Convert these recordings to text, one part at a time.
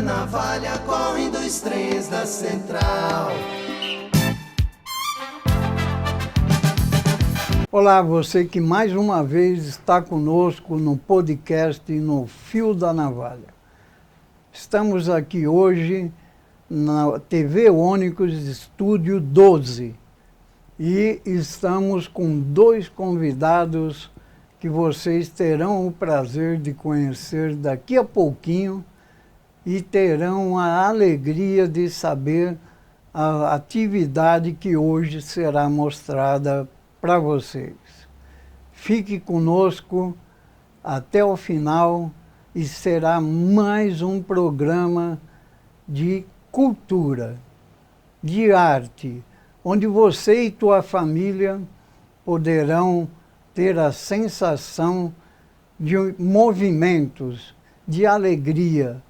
navalha correm dois trens da central. Olá, você que mais uma vez está conosco no podcast No Fio da Navalha. Estamos aqui hoje na TV Ônix Estúdio 12 e estamos com dois convidados que vocês terão o prazer de conhecer daqui a pouquinho e terão a alegria de saber a atividade que hoje será mostrada para vocês. Fique conosco até o final e será mais um programa de cultura, de arte, onde você e tua família poderão ter a sensação de movimentos, de alegria.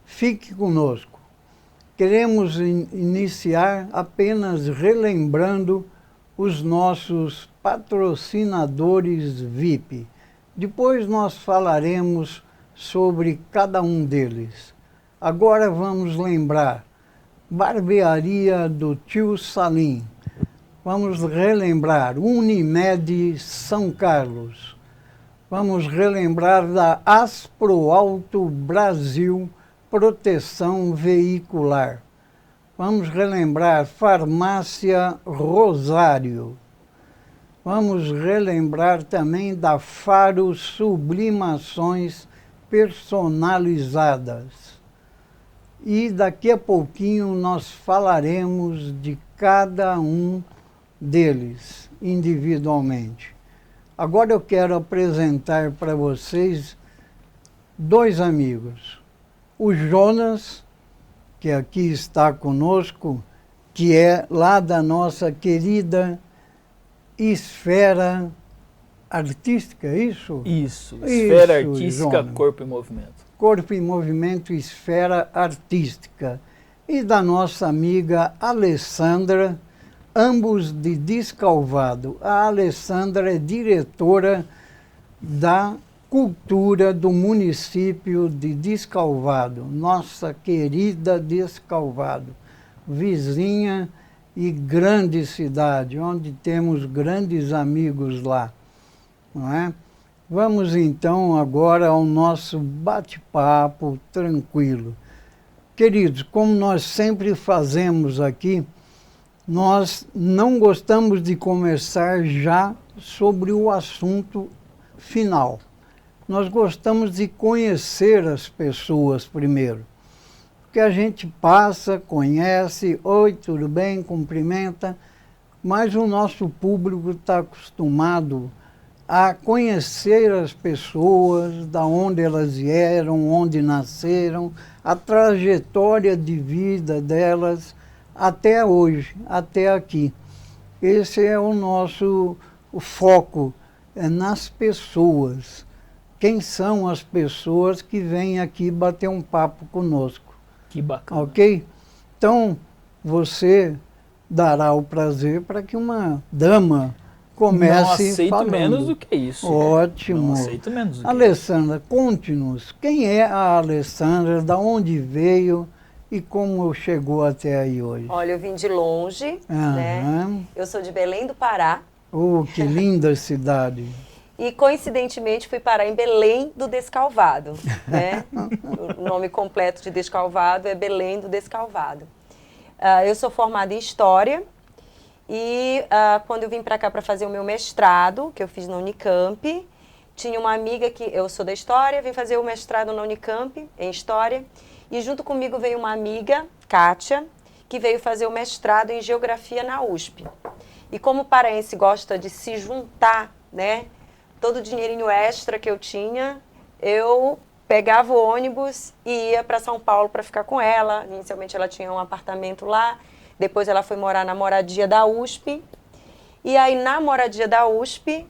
Fique conosco. Queremos iniciar apenas relembrando os nossos patrocinadores VIP. Depois nós falaremos sobre cada um deles. Agora vamos lembrar: Barbearia do Tio Salim. Vamos relembrar Unimed São Carlos. Vamos relembrar da Asproauto Brasil Proteção Veicular. Vamos relembrar Farmácia Rosário. Vamos relembrar também da Faro Sublimações Personalizadas. E daqui a pouquinho nós falaremos de cada um deles individualmente. Agora eu quero apresentar para vocês dois amigos. O Jonas, que aqui está conosco, que é lá da nossa querida Esfera Artística, é isso? Isso, Esfera Isso, Artística, Jonas. Corpo em Movimento. Corpo em Movimento, Esfera Artística. E da nossa amiga Alessandra, ambos de Descalvado. A Alessandra é diretora da Cultura do município de Descalvado, nossa querida Descalvado, vizinha e grande cidade, onde temos grandes amigos lá, não é? Vamos então agora ao nosso bate-papo tranquilo. Queridos, como nós sempre fazemos aqui, nós não gostamos de começar já sobre o assunto final. Nós gostamos de conhecer as pessoas primeiro. Porque a gente passa, conhece, oi, tudo bem, cumprimenta, mas o nosso público está acostumado a conhecer as pessoas, da onde elas vieram, onde nasceram, a trajetória de vida delas até hoje, até aqui. Esse é o nosso foco, é nas pessoas. Quem são as pessoas que vêm aqui bater um papo conosco. Que bacana. Ok? Então, você dará o prazer para que uma dama comece Não aceito falando. menos do que isso. Ótimo. Não aceito menos do que Alessandra, conte-nos, quem é a Alessandra, da onde veio e como chegou até aí hoje? Olha, eu vim de longe, né? Eu sou de Belém do Pará. Oh, que linda cidade. E, coincidentemente, fui parar em Belém do Descalvado, né? O nome completo de Descalvado é Belém do Descalvado. Eu sou formada em História e quando eu vim para cá para fazer o meu mestrado, que eu fiz na Unicamp, tinha uma amiga que... Eu sou da História, vim fazer o mestrado na Unicamp, em História, e junto comigo veio uma amiga, Kátia, que veio fazer o mestrado em Geografia na USP. E como o paraense gosta de se juntar, né? Todo o dinheirinho extra que eu tinha, eu pegava o ônibus e ia para São Paulo para ficar com ela. Inicialmente ela tinha um apartamento lá, depois ela foi morar na moradia da USP. E aí na moradia da USP,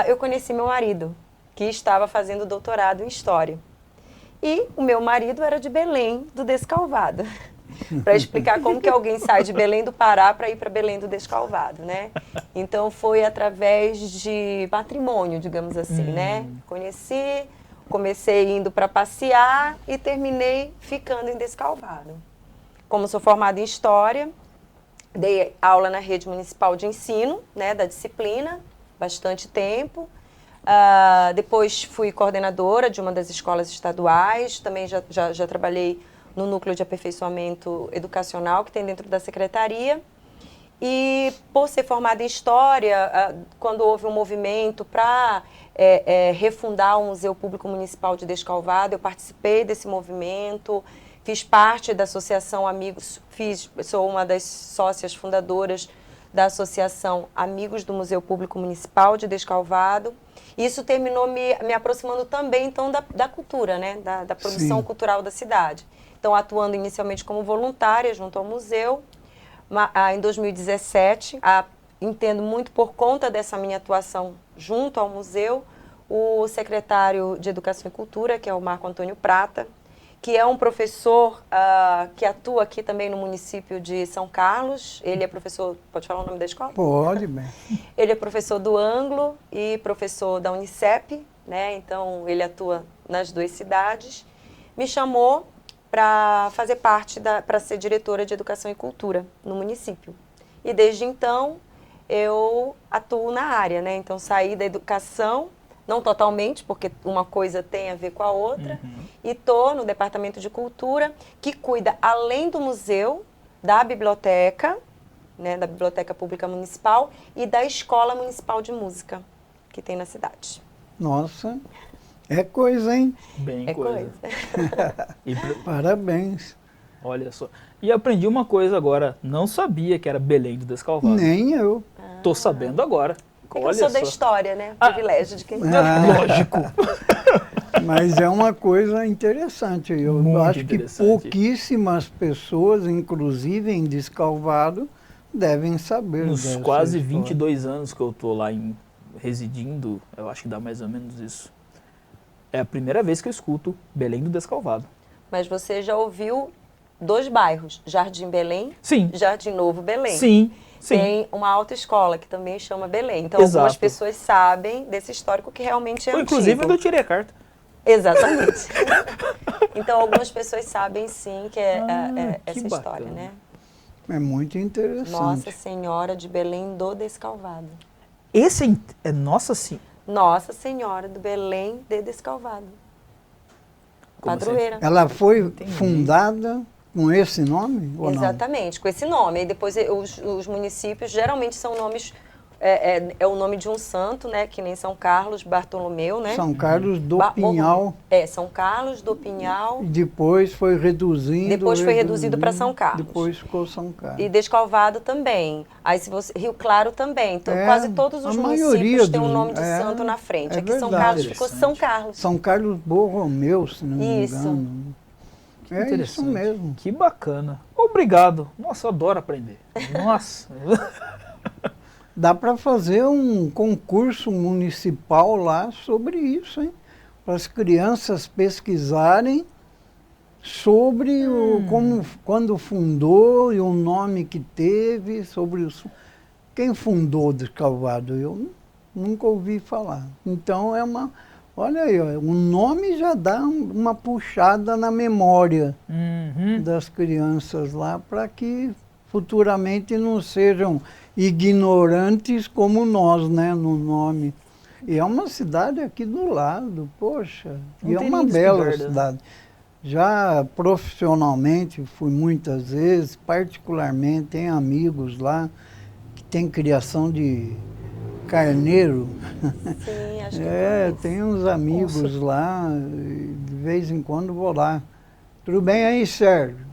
eu conheci meu marido, que estava fazendo doutorado em História. E o meu marido era de Belém do Descalvado. Para explicar como que alguém sai de Belém do Pará para ir para Belém do Descalvado, né? Então foi através de matrimônio, digamos assim, né? Conheci comecei indo para passear e terminei ficando em Descalvado. Como sou formada em História, dei aula na rede municipal de ensino, né, da disciplina, bastante tempo. Depois fui coordenadora de uma das escolas estaduais, também já trabalhei no núcleo de aperfeiçoamento educacional que tem dentro da secretaria. E por ser formada em História, quando houve um movimento para refundar o Museu Público Municipal de Descalvado, eu participei desse movimento, fiz parte da Associação Amigos, sou uma das sócias fundadoras da Associação Amigos do Museu Público Municipal de Descalvado. Isso terminou me aproximando também, então, da cultura, né? Da produção cultural da cidade. Então, atuando inicialmente como voluntária junto ao museu. Em 2017, entendo muito por conta dessa minha atuação junto ao museu, o secretário de Educação e Cultura, que é o Marco Antônio Prata, que é um professor que atua aqui também no município de São Carlos. Ele é professor, pode falar o nome da escola? Pode, bem. Ele é professor do Anglo e professor da Unicep, né? Então ele atua nas duas cidades. Me chamou para fazer parte, para ser diretora de Educação e Cultura no município. E desde então eu atuo na área, né? Então saí da educação, não totalmente, porque uma coisa tem a ver com a outra, e estou no Departamento de Cultura, que cuida, além do museu, da biblioteca, né, da Biblioteca Pública Municipal e da Escola Municipal de Música, que tem na cidade. Nossa, é coisa, hein? Bem É coisa. Parabéns. Olha só. E aprendi uma coisa agora. Não sabia que era Belém do Descalvado. Nem eu. Tô sabendo agora. Eu sou da história, né? Privilégio de quem... Lógico. Mas é uma coisa interessante. Eu Muito acho interessante. que pouquíssimas pessoas, inclusive em Descalvado, devem saber Nos dessa quase história. 22 anos que eu tô lá residindo, eu acho que dá mais ou menos isso. É a primeira vez que eu escuto Belém do Descalvado. Mas você já ouviu 2 bairros, Jardim Belém, Sim. Jardim Novo Belém. Sim. Sim. Tem uma autoescola que também chama Belém. Então, Exato. algumas pessoas sabem desse histórico que realmente é antigo. Inclusive, eu tirei a carta. Exatamente. Então, algumas pessoas sabem, sim, que essa que história, bacana. né? É muito interessante. Nossa Senhora de Belém do Descalvado. Esse é Nossa Senhora. Nossa Senhora do Belém de Descalvado. Como Padroeira. Ela foi Entendi. fundada com esse nome ou Exatamente, com esse nome. E depois os municípios geralmente são nomes, é o nome de um santo, né? Que nem São Carlos, Bartolomeu, né? não? São Carlos do Ba- Pinhal. São Carlos do Pinhal. E depois foi reduzindo. Depois foi reduzido para São Carlos. Depois ficou São Carlos. E Descalvado também. Aí se você, Rio Claro também. Então, quase todos os a municípios maioria têm um dos- nome de santo na frente. é Aqui São verdade. Carlos ficou São Interessante. Carlos. São Carlos Borromeu, se não me Isso. engano. É isso Interessante. mesmo. Que bacana. Obrigado. Nossa, eu adoro aprender. Nossa. Dá para fazer um concurso municipal lá sobre isso, hein? Para as crianças pesquisarem sobre quando fundou e o nome que teve, sobre quem fundou o Descalvado. Eu nunca ouvi falar. Então olha aí, ó, o nome já dá uma puxada na memória das crianças lá para que futuramente não sejam ignorantes como nós, né, no nome. E é uma cidade aqui do lado, poxa, Não e é tem uma nem bela espingarda, né? cidade. Já profissionalmente fui muitas vezes, particularmente, tem amigos lá que tem criação de carneiro. Sim, acho que Tem uns amigos lá, e de vez em quando vou lá. Tudo bem aí, Sérgio?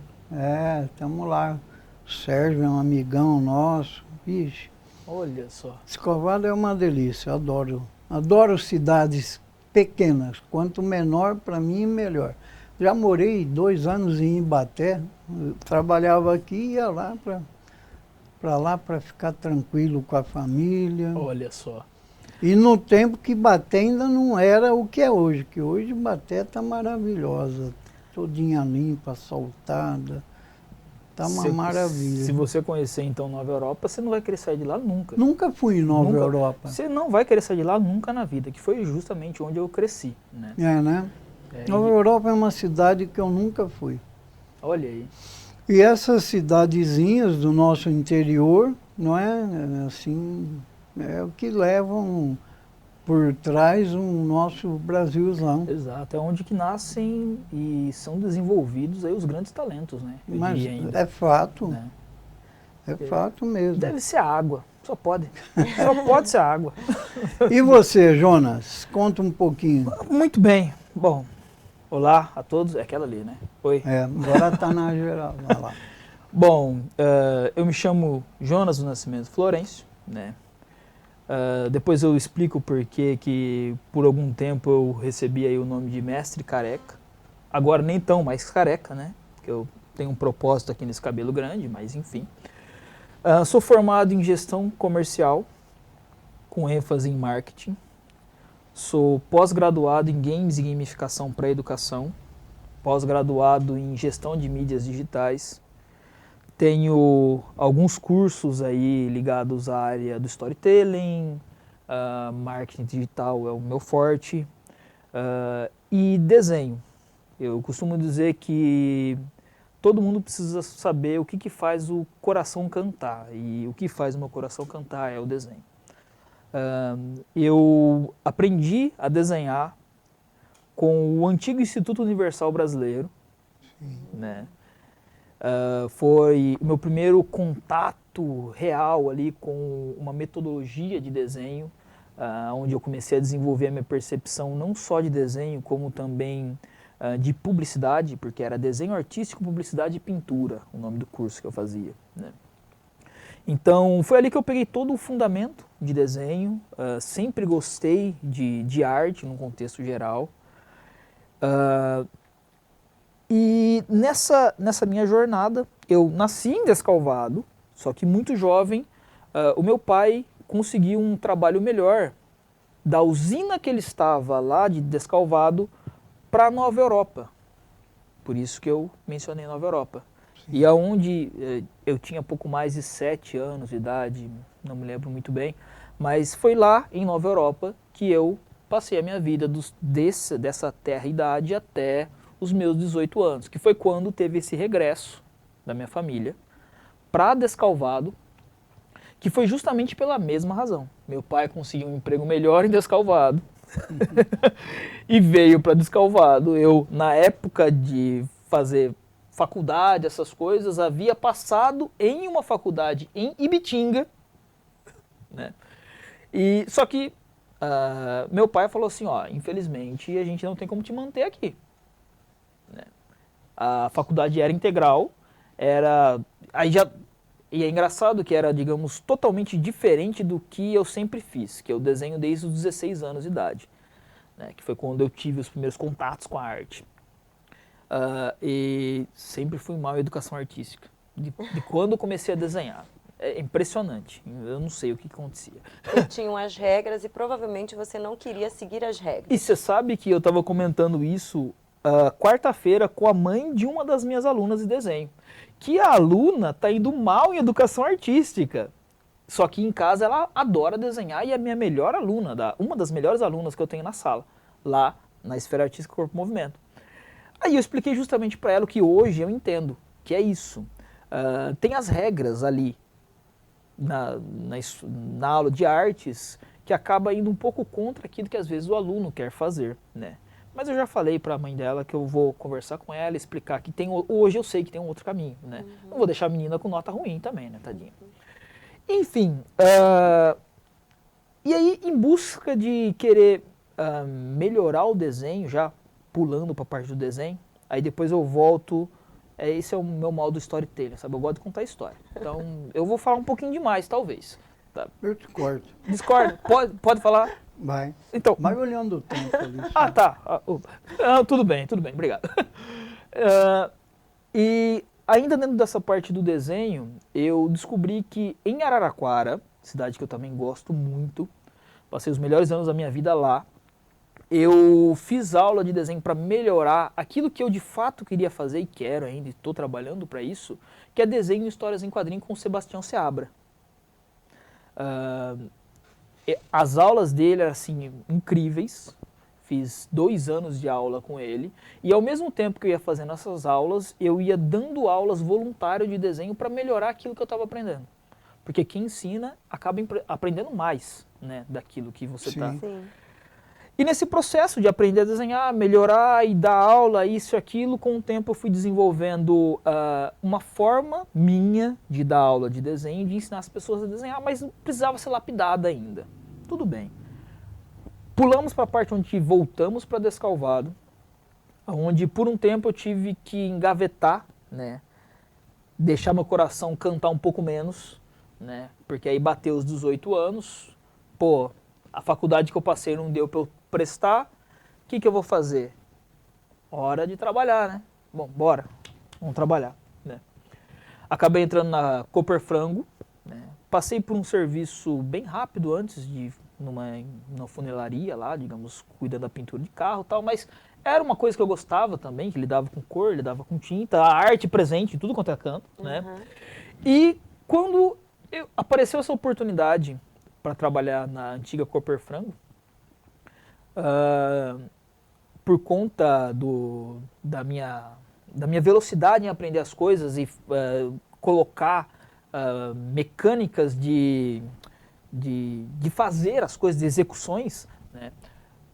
Estamos lá. O Sérgio é um amigão nosso. Vixe, Olha só. Descalvado é uma delícia, adoro. Adoro cidades pequenas. Quanto menor, para mim, melhor. Já morei 2 anos em Ibaté, eu trabalhava aqui e ia lá para ficar tranquilo com a família. Olha só. E no tempo que Ibaté ainda não era o que é hoje, que hoje Ibaté está maravilhosa, todinha limpa, asfaltada. Tá uma maravilha. Se você conhecer, então, Nova Europa, você não vai querer sair de lá nunca. Nunca fui em Nova Europa. Você não vai querer sair de lá nunca na vida, que foi justamente onde eu cresci, né? É, né? Nova Europa é uma cidade que eu nunca fui. Olha aí. E essas cidadezinhas do nosso interior, não é? Assim, é o que levam por trás o nosso Brasilzão. Exato, é onde que nascem e são desenvolvidos aí os grandes talentos, né? Eu Mas diria ainda, é fato, né? é fato mesmo. Deve ser a água, só pode. Só pode ser a água. E você, Jonas? Conta um pouquinho. Muito bem. Bom, olá a todos. É aquela ali, né? Oi. É, agora está na geral. Vai lá. Bom, eu me chamo Jonas do Nascimento Florencio, né? Depois eu explico por que por algum tempo eu recebi aí o nome de Mestre Careca. Agora nem tão mais careca, né? Porque eu tenho um propósito aqui nesse cabelo grande, mas enfim. Sou formado em gestão comercial, com ênfase em marketing. Sou pós-graduado em games e gamificação para educação. Pós-graduado em gestão de mídias digitais. Tenho alguns cursos aí ligados à área do storytelling, marketing digital é o meu forte, e desenho. Eu costumo dizer que todo mundo precisa saber o que faz o coração cantar, e o que faz o meu coração cantar é o desenho. Eu aprendi a desenhar com o antigo Instituto Universal Brasileiro, né? Foi o meu primeiro contato real ali com uma metodologia de desenho, onde eu comecei a desenvolver a minha percepção não só de desenho, como também de publicidade, porque era desenho artístico, publicidade e pintura, o nome do curso que eu fazia, né? Então foi ali que eu peguei todo o fundamento de desenho, sempre gostei de arte no contexto geral. E nessa minha jornada, eu nasci em Descalvado, só que muito jovem, o meu pai conseguiu um trabalho melhor da usina que ele estava lá de Descalvado para Nova Europa. Por isso que eu mencionei Nova Europa. Sim. E aonde eu tinha pouco mais de 7 anos de idade, não me lembro muito bem, mas foi lá em Nova Europa que eu passei a minha vida dessa terra-idade até os meus 18 anos, que foi quando teve esse regresso da minha família para Descalvado, que foi justamente pela mesma razão. Meu pai conseguiu um emprego melhor em Descalvado e veio para Descalvado. Eu, na época de fazer faculdade, essas coisas, havia passado em uma faculdade em Ibitinga, né? E, só que meu pai falou assim, ó, infelizmente a gente não tem como te manter aqui. A faculdade era integral, e é engraçado que era, digamos, totalmente diferente do que eu sempre fiz, que eu desenho desde os 16 anos de idade, né, que foi quando eu tive os primeiros contatos com a arte. E sempre fui mal em educação artística, de quando eu comecei a desenhar. É impressionante, eu não sei o que acontecia. Tinham as regras e provavelmente você não queria seguir as regras. E você sabe que eu estava comentando isso quarta-feira com a mãe de uma das minhas alunas de desenho, que a aluna está indo mal em educação artística, só que em casa ela adora desenhar e é a minha melhor aluna, uma das melhores alunas que eu tenho na sala, lá na Esfera Artística Corpo Movimento. Aí eu expliquei justamente para ela o que hoje eu entendo, que é isso. Tem as regras ali na aula de artes que acaba indo um pouco contra aquilo que às vezes o aluno quer fazer, né? Mas eu já falei para a mãe dela que eu vou conversar com ela, explicar que hoje eu sei que tem um outro caminho, né? Não vou deixar a menina com nota ruim também, né, tadinha? Enfim, e aí em busca de querer melhorar o desenho, já pulando para a parte do desenho, aí depois eu volto, esse é o meu mal do storytelling, sabe? Eu gosto de contar história. Então eu vou falar um pouquinho demais, talvez. Tá? Eu te corto. Discorda? Pode falar? Vai. Então, vai olhando o tempo ali. Tá. Tudo bem, obrigado. E ainda dentro dessa parte do desenho, eu descobri que em Araraquara, cidade que eu também gosto muito, passei os melhores anos da minha vida lá, eu fiz aula de desenho para melhorar aquilo que eu de fato queria fazer e quero ainda, estou trabalhando para isso, que é desenho e histórias em quadrinho com o Sebastião Seabra. As aulas dele eram assim, incríveis, fiz 2 anos de aula com ele, e ao mesmo tempo que eu ia fazendo essas aulas, eu ia dando aulas voluntárias de desenho para melhorar aquilo que eu estava aprendendo. Porque quem ensina acaba aprendendo mais, né, daquilo que você está. Sim. E nesse processo de aprender a desenhar, melhorar e dar aula, isso e aquilo, com o tempo eu fui desenvolvendo uma forma minha de dar aula de desenho, de ensinar as pessoas a desenhar, mas precisava ser lapidada ainda. Tudo bem. Pulamos para a parte onde voltamos para Descalvado, onde por um tempo eu tive que engavetar, né, deixar meu coração cantar um pouco menos, né, porque aí bateu os 18 anos, pô, a faculdade que eu passei não deu para eu prestar, o que eu vou fazer? Hora de trabalhar, né? Bom, bora, vamos trabalhar, né? Acabei entrando na Cooper Frango, né? Passei por um serviço bem rápido antes de numa funilaria lá, digamos, cuidando da pintura de carro e tal, mas era uma coisa que eu gostava também, que lidava com cor, lidava com tinta, a arte presente em tudo quanto é canto, né? E quando apareceu essa oportunidade para trabalhar na antiga Cooper Frango, por conta da minha velocidade em aprender as coisas e colocar mecânicas de fazer as coisas, de execuções, né?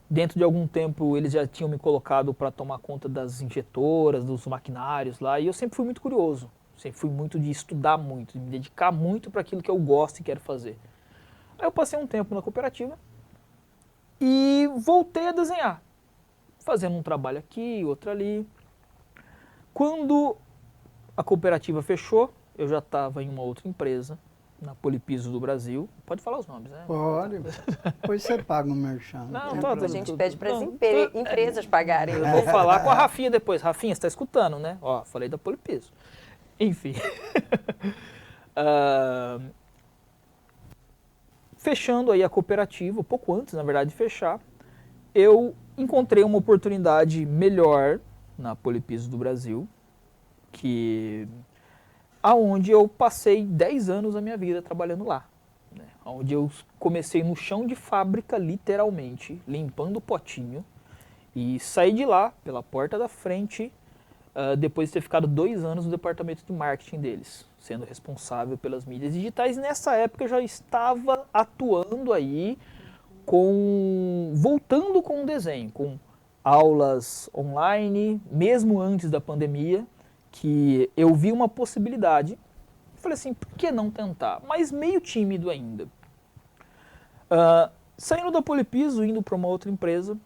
Dentro de algum tempo eles já tinham me colocado para tomar conta das injetoras, dos maquinários lá, e eu sempre fui muito curioso, sempre fui muito de estudar muito, de me dedicar muito para aquilo que eu gosto e quero fazer. Aí eu passei um tempo na cooperativa e voltei a desenhar, fazendo um trabalho aqui, outro ali. Quando a cooperativa fechou, eu já estava em uma outra empresa, na Polipiso do Brasil. Pode falar os nomes, né? Pode. Depois você paga o merchan. Não, tem tá, A problema. gente pede para as empresas pagarem. Eu vou falar com a Rafinha depois. Rafinha, você está escutando, né? Ó, falei da Polipiso. Enfim. Fechando aí a cooperativa, pouco antes, na verdade, de fechar, eu encontrei uma oportunidade melhor na Polipiso do Brasil, aonde eu passei 10 anos da minha vida trabalhando lá, né? Onde eu comecei no chão de fábrica, literalmente, limpando o potinho, e saí de lá, pela porta da frente, depois de ter ficado 2 anos no departamento de marketing deles, sendo responsável pelas mídias digitais. Nessa época eu já estava atuando aí, voltando com o desenho, com aulas online, mesmo antes da pandemia, que eu vi uma possibilidade, falei assim, por que não tentar? Mas meio tímido ainda. Saindo da Polipiso, indo para uma outra empresa,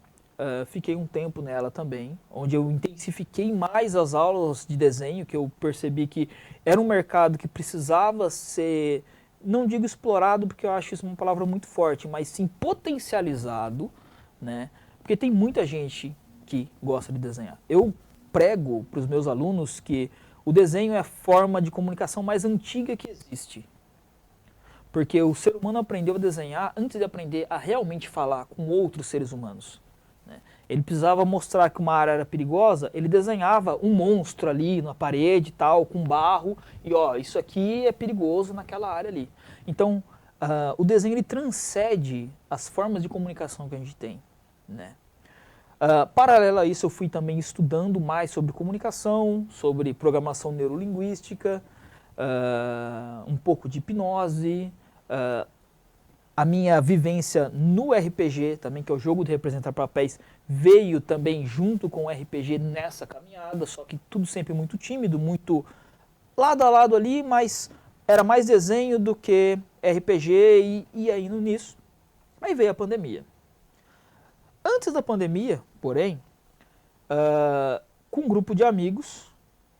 fiquei um tempo nela também, onde eu intensifiquei mais as aulas de desenho, que eu percebi que era um mercado que precisava ser, não digo explorado, porque eu acho isso uma palavra muito forte, mas sim potencializado, né? Porque tem muita gente que gosta de desenhar. Eu prego para os meus alunos que o desenho é a forma de comunicação mais antiga que existe. Porque o ser humano aprendeu a desenhar antes de aprender a realmente falar com outros seres humanos, né? Ele precisava mostrar que uma área era perigosa, ele desenhava um monstro ali na parede, tal, com barro, e ó, isso aqui é perigoso naquela área ali. Então, o desenho ele transcende as formas de comunicação que a gente tem, né? Paralelo a isso, eu fui também estudando mais sobre comunicação, sobre programação neurolinguística, um pouco de hipnose, a minha vivência no RPG também, que é o jogo de representar papéis, veio também junto com o RPG nessa caminhada, só que tudo sempre muito tímido, muito lado a lado ali, mas era mais desenho do que RPG e aí nisso. Aí veio a pandemia. Antes da pandemia, porém, com um grupo de amigos,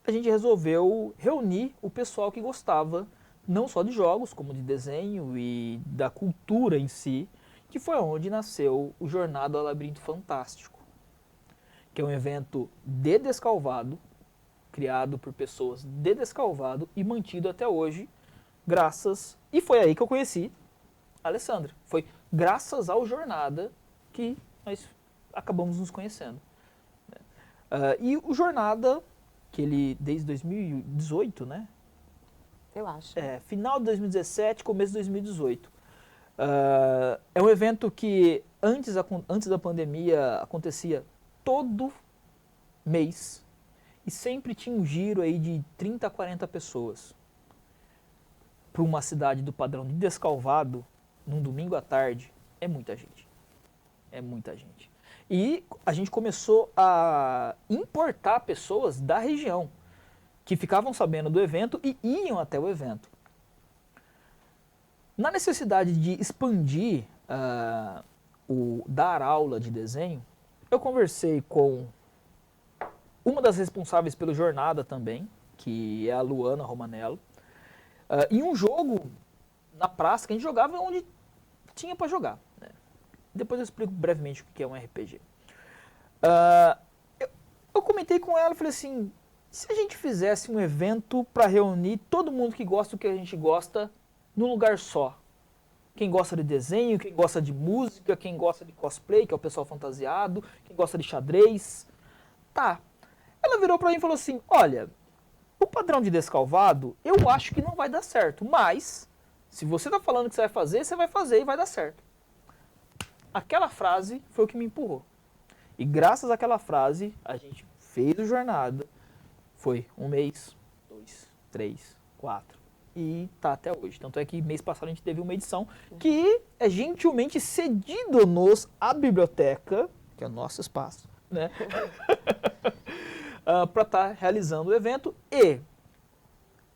a gente resolveu reunir o pessoal que gostava não só de jogos, como de desenho e da cultura em si, que foi onde nasceu o Jornada ao Labirinto Fantástico, que é um evento de Descalvado, criado por pessoas de Descalvado e mantido até hoje, e foi aí que eu conheci a Alessandra. Foi graças ao Jornada que nós acabamos nos conhecendo. Né? E o Jornada, que ele, desde 2018, né? Eu acho. Final de 2017, começo de 2018. É um evento que antes da pandemia acontecia todo mês e sempre tinha um giro aí de 30 a 40 pessoas. Para uma cidade do padrão de Descalvado, num domingo à tarde, é muita gente. É muita gente. E a gente começou a importar pessoas da região, que ficavam sabendo do evento e iam até o evento. Na necessidade de expandir o dar aula de desenho, eu conversei com uma das responsáveis pelo Jornada também, que é a Luana Romanello, em um jogo na praça que a gente jogava onde tinha para jogar. Né? Depois eu explico brevemente o que é um RPG. Eu comentei com ela e falei assim, se a gente fizesse um evento para reunir todo mundo que gosta do que a gente gosta num lugar só. Quem gosta de desenho, quem gosta de música, quem gosta de cosplay, que é o pessoal fantasiado, quem gosta de xadrez. Tá. Ela virou para mim e falou assim, olha, o padrão de Descalvado eu acho que não vai dar certo, mas se você tá falando que você vai fazer e vai dar certo. Aquela frase foi o que me empurrou. E graças àquela frase, a gente fez o Jornada. Foi 1 mês, 2, 3, 4 e tá até hoje. Tanto é que mês passado a gente teve uma edição que é gentilmente cedido-nos à biblioteca, que é o nosso espaço, né? Para estar realizando o evento. E,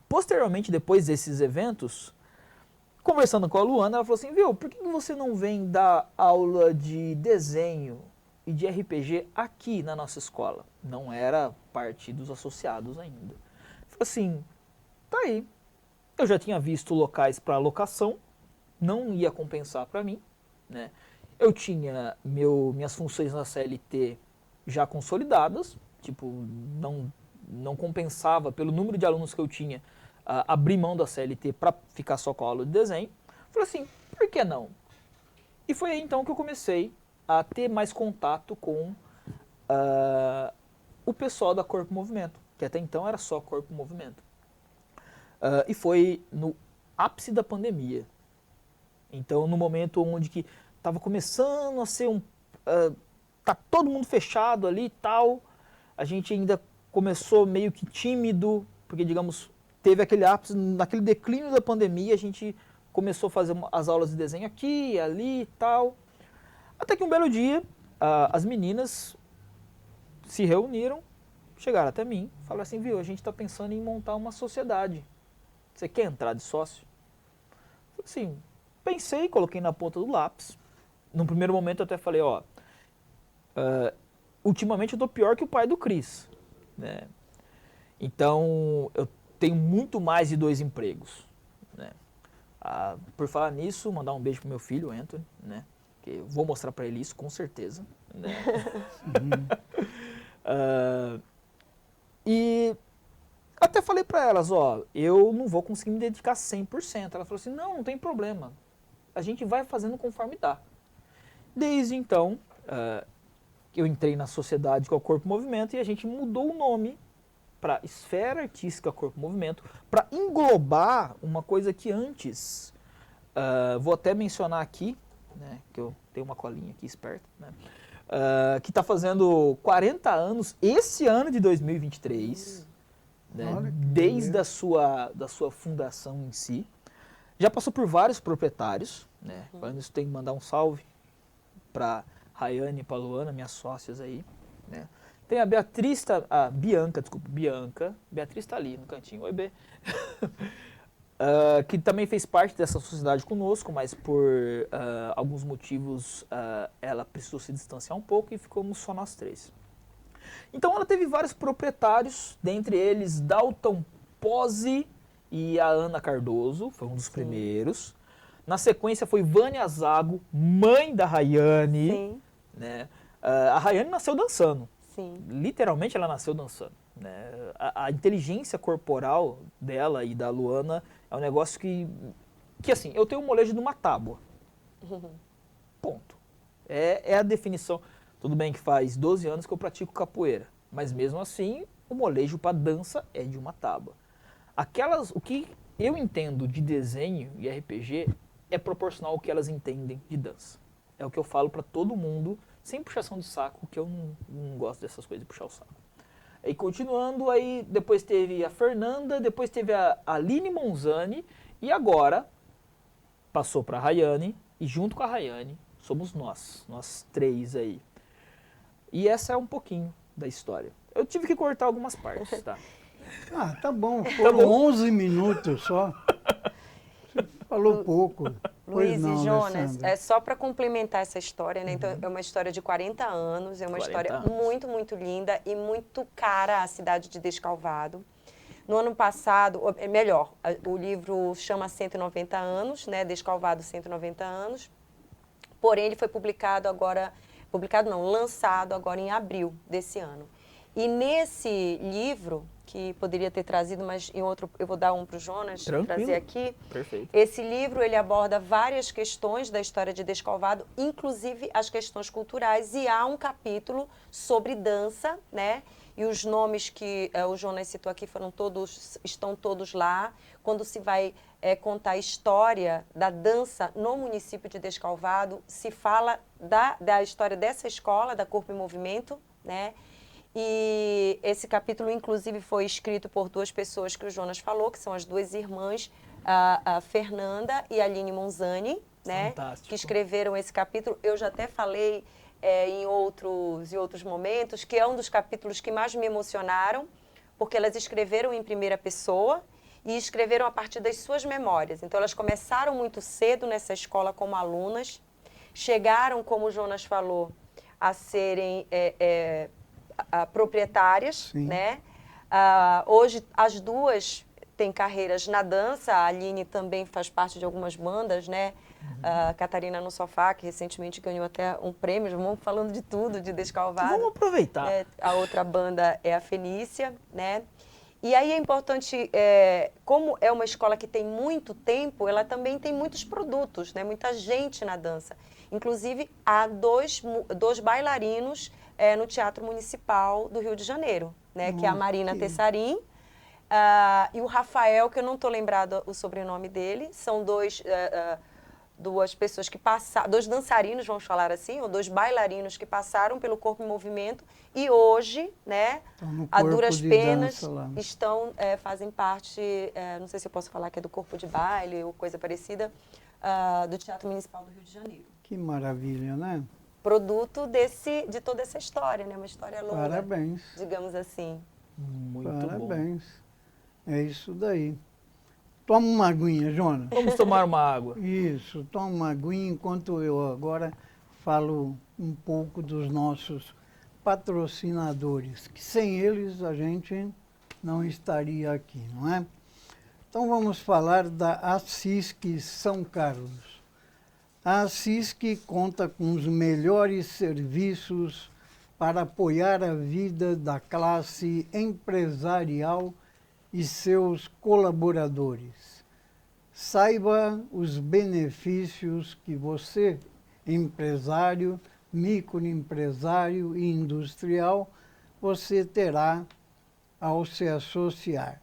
posteriormente, depois desses eventos, conversando com a Luana, ela falou assim, viu, por que você não vem dar aula de desenho e de RPG aqui na nossa escola? Não era parte dos associados ainda. Falei assim, tá aí. Eu já tinha visto locais para locação, não ia compensar para mim, né? Eu tinha minhas funções na CLT já consolidadas, tipo, não compensava pelo número de alunos que eu tinha abrir mão da CLT para ficar só com a aula de desenho. Falei assim, por que não? E foi aí então que eu comecei a ter mais contato com o pessoal da Corpo Movimento, que até então era só Corpo Movimento. E foi no ápice da pandemia. Então, no momento onde que estava começando a ser tá todo mundo fechado ali e tal, a gente ainda começou meio que tímido, porque, digamos, teve aquele ápice, naquele declínio da pandemia, a gente começou a fazer as aulas de desenho aqui, ali e tal. Até que um belo dia, as meninas se reuniram, chegaram até mim, falaram assim, viu, a gente está pensando em montar uma sociedade. Você quer entrar de sócio? Falei assim, pensei, coloquei na ponta do lápis. No primeiro momento eu até falei, ó, ultimamente eu tô pior que o pai do Cris, né? Então eu tenho muito mais de 2 empregos, né? Por falar nisso, mandar um beijo pro meu filho, Anthony, né? Que eu vou mostrar para ele isso com certeza, né? E até falei para elas, ó, eu não vou conseguir me dedicar 100%. Ela falou assim, não tem problema, a gente vai fazendo conforme dá. Desde então, eu entrei na sociedade com o Corpo Movimento e a gente mudou o nome para Esfera Artística Corpo Movimento, para englobar uma coisa que antes, vou até mencionar aqui, né, que eu tenho uma colinha aqui esperta, né, que está fazendo 40 anos esse ano de 2023, né, desde a sua fundação em si. Já passou por vários proprietários, né, falando isso tem que mandar um salve para Rayane e para Luana, minhas sócias aí, né. Tem a Bianca. Beatriz está ali no cantinho. Oi, B. Que também fez parte dessa sociedade conosco, mas por alguns motivos ela precisou se distanciar um pouco e ficamos só nós 3. Então ela teve vários proprietários, dentre eles Dalton Pose e a Ana Cardoso, foi um dos primeiros. Na sequência foi Vânia Zago, mãe da Rayane. Sim. Né? A Rayane nasceu dançando. Sim. Literalmente ela nasceu dançando. Né? A inteligência corporal dela e da Luana é um negócio que assim, eu tenho um molejo de uma tábua. Ponto. É a definição. Tudo bem que faz 12 anos que eu pratico capoeira, mas mesmo assim o molejo para dança é de uma tábua. O que eu entendo de desenho e RPG é proporcional ao que elas entendem de dança. É o que eu falo para todo mundo, sem puxação de saco, que eu não gosto dessas coisas de puxar o saco. E continuando, aí depois teve a Fernanda, depois teve a Aline Monzani e agora passou para a Rayane e junto com a Rayane somos nós três aí. E essa é um pouquinho da história. Eu tive que cortar algumas partes, tá? Ah, tá bom. Foram 11 minutos só. Você falou pouco. Pois Luiz não, e Jonas, Alessandra. é só para complementar essa história, né? Então, é uma história de 40 anos, é uma 40 história anos. muito, muito linda e muito cara à cidade de Descalvado. No ano passado, melhor, o livro chama 190 anos, né? Descalvado 190 anos. Porém, ele foi lançado agora em abril desse ano. E nesse livro, que poderia ter trazido, mas em outro, eu vou dar um para o Jonas trazer aqui. Perfeito. Esse livro, ele aborda várias questões da história de Descalvado, inclusive as questões culturais, e há um capítulo sobre dança, né? E os nomes que o Jonas citou aqui estão todos lá. Quando se vai contar a história da dança no município de Descalvado, se fala da história dessa escola, da Corpo em Movimento, né? E esse capítulo, inclusive, foi escrito por duas pessoas que o Jonas falou, que são as duas irmãs, a Fernanda e a Aline Monzani, né? Fantástico. Que escreveram esse capítulo. Eu já até falei em outros momentos, que é um dos capítulos que mais me emocionaram, porque elas escreveram em primeira pessoa e escreveram a partir das suas memórias. Então, elas começaram muito cedo nessa escola como alunas, chegaram, como o Jonas falou, a serem proprietárias, Sim. né? Hoje, as duas têm carreiras na dança, a Aline também faz parte de algumas bandas, né? Catarina no Sofá, que recentemente ganhou até um prêmio, vamos falando de tudo, de Descalvado. Vamos aproveitar. Né? A outra banda é a Fenícia, né? E aí é importante, como é uma escola que tem muito tempo, ela também tem muitos produtos, né? Muita gente na dança. Inclusive, há dois bailarinos no Teatro Municipal do Rio de Janeiro, né? Que é a Marina Tessarim e o Rafael, que eu não estou lembrada o sobrenome dele. São duas pessoas que passaram, dois dançarinos, vamos falar assim, ou dois bailarinos que passaram pelo Corpo em Movimento e hoje, né, a duras penas, fazem parte, não sei se eu posso falar que é do Corpo de Baile ou coisa parecida, do Teatro Municipal do Rio de Janeiro. Que maravilha, né? Produto de toda essa história, né? Uma história longa, Parabéns. digamos assim. Muito Parabéns. É isso daí. Toma uma aguinha, Jonas. Vamos tomar uma água. Isso, toma uma aguinha enquanto eu agora falo um pouco dos nossos patrocinadores, que sem eles a gente não estaria aqui, não é? Então vamos falar da Assisc São Carlos. A Assisc conta com os melhores serviços para apoiar a vida da classe empresarial e seus colaboradores. Saiba os benefícios que você, empresário, microempresário e industrial, você terá ao se associar.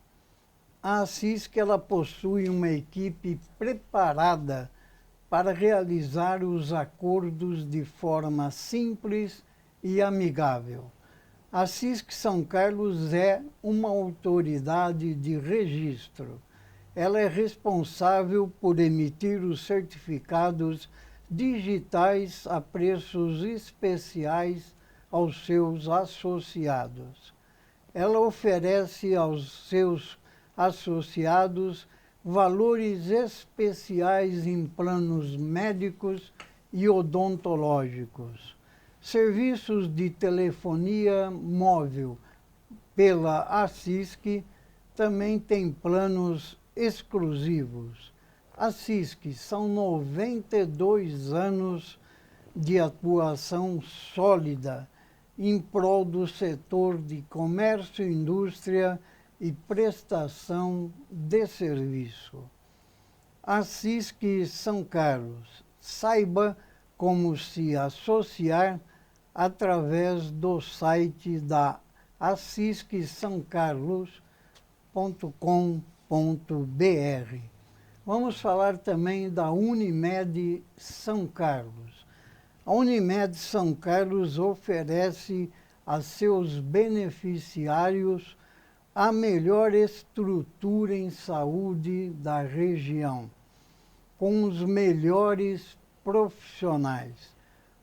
A Assisc, ela possui uma equipe preparada para realizar os acordos de forma simples e amigável. A Assisc São Carlos é uma autoridade de registro. Ela é responsável por emitir os certificados digitais a preços especiais aos seus associados. Ela oferece aos seus associados valores especiais em planos médicos e odontológicos. Serviços de telefonia móvel pela Assisc também tem planos exclusivos. Assisc são 92 anos de atuação sólida em prol do setor de comércio, indústria e prestação de serviço. Assisc São Carlos, saiba como se associar através do site da assisquesaocarlos.com.br. Vamos falar também da Unimed São Carlos. A Unimed São Carlos oferece a seus beneficiários a melhor estrutura em saúde da região, com os melhores profissionais,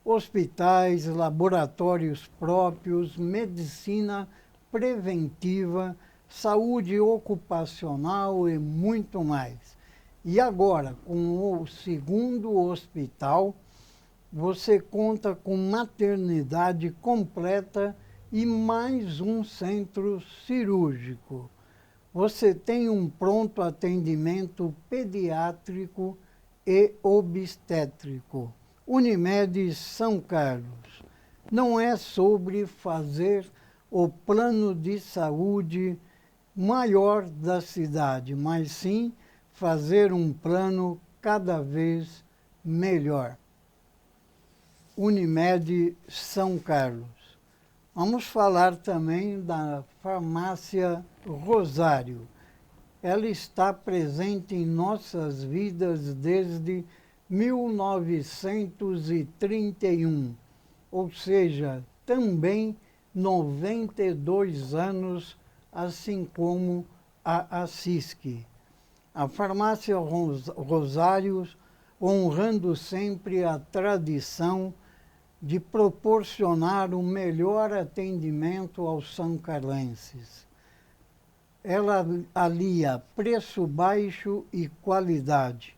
hospitais, laboratórios próprios, medicina preventiva, saúde ocupacional e muito mais. E agora, com o segundo hospital, você conta com maternidade completa e mais um centro cirúrgico. Você tem um pronto atendimento pediátrico e obstétrico. Unimed São Carlos. Não é sobre fazer o plano de saúde maior da cidade, mas sim fazer um plano cada vez melhor. Unimed São Carlos. Vamos falar também da Farmácia Rosário. Ela está presente em nossas vidas desde 1931, ou seja, também 92 anos, assim como a Assisque. A Farmácia Rosário, honrando sempre a tradição de proporcionar o melhor atendimento aos sancarlenses. Ela alia preço baixo e qualidade.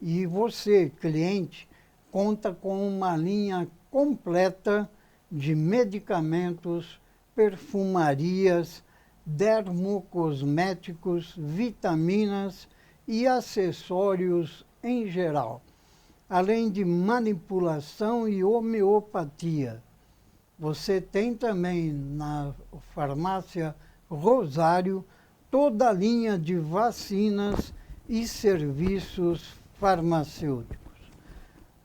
E você, cliente, conta com uma linha completa de medicamentos, perfumarias, dermocosméticos, vitaminas e acessórios em geral, além de manipulação e homeopatia. Você tem também na Farmácia Rosário toda a linha de vacinas e serviços farmacêuticos.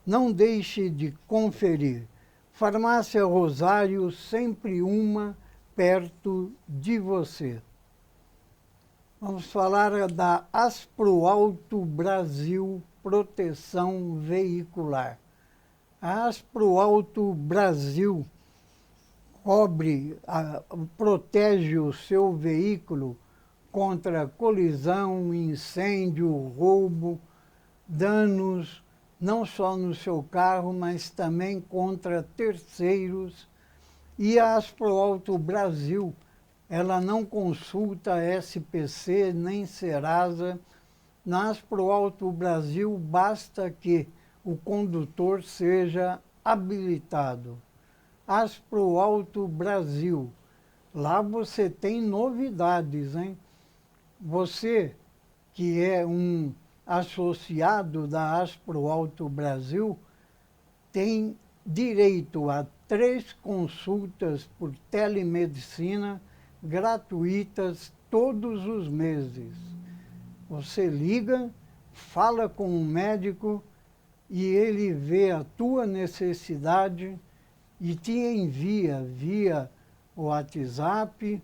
Não deixe de conferir. Farmácia Rosário, sempre uma perto de você. Vamos falar da Asproalto Brasil Proteção Veicular. A Asproalto Brasil protege o seu veículo contra colisão, incêndio, roubo, danos, não só no seu carro, mas também contra terceiros. E a Asproalto Brasil, ela não consulta SPC nem Serasa. Na Asproalto Brasil, basta que o condutor seja habilitado. Asproalto Brasil. Lá você tem novidades, hein? Você, que é um associado da Asproalto Brasil, tem direito a 3 consultas por telemedicina gratuitas todos os meses. Você liga, fala com um médico e ele vê a tua necessidade e te envia via o WhatsApp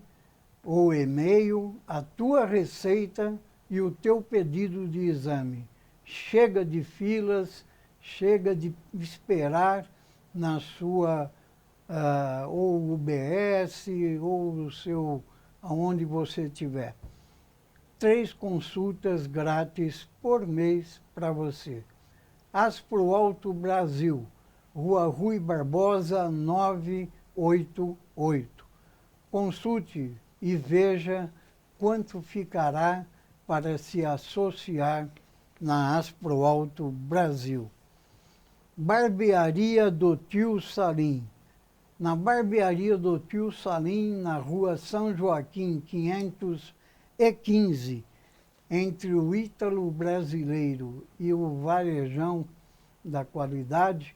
ou e-mail a tua receita e o teu pedido de exame. Chega de filas, chega de esperar na sua ou UBS ou no seu, aonde você estiver. 3 consultas grátis por mês para você. Asproalto Brasil, Rua Rui Barbosa, 988. Consulte e veja quanto ficará para se associar na Asproalto Brasil. Barbearia do Tio Salim. Na Barbearia do Tio Salim, na Rua São Joaquim, 515, entre o Ítalo Brasileiro e o Varejão da Qualidade,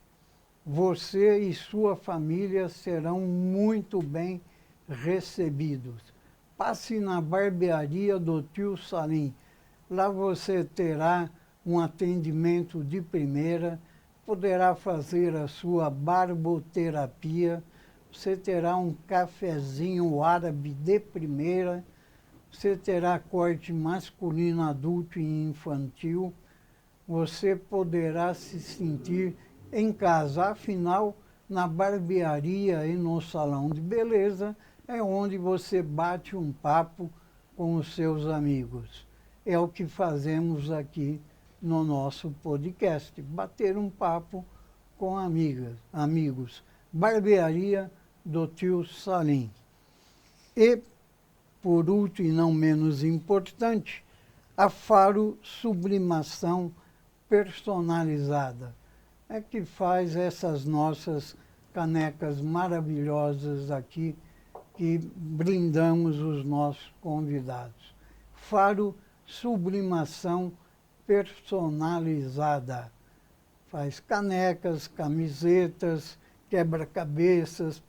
você e sua família serão muito bem recebidos. Passe na Barbearia do Tio Salim. Lá você terá um atendimento de primeira, poderá fazer a sua barboterapia, você terá um cafezinho árabe de primeira, você terá corte masculino, adulto e infantil, você poderá se sentir em casa. Afinal, na barbearia e no salão de beleza é onde você bate um papo com os seus amigos. É o que fazemos aqui no nosso podcast, bater um papo com amigos. Barbearia do Tio Salim. E, por último e não menos importante, a Faro Sublimação Personalizada. É que faz essas nossas canecas maravilhosas aqui que brindamos os nossos convidados. Faro Sublimação Personalizada. Faz canecas, camisetas, quebra-cabeças,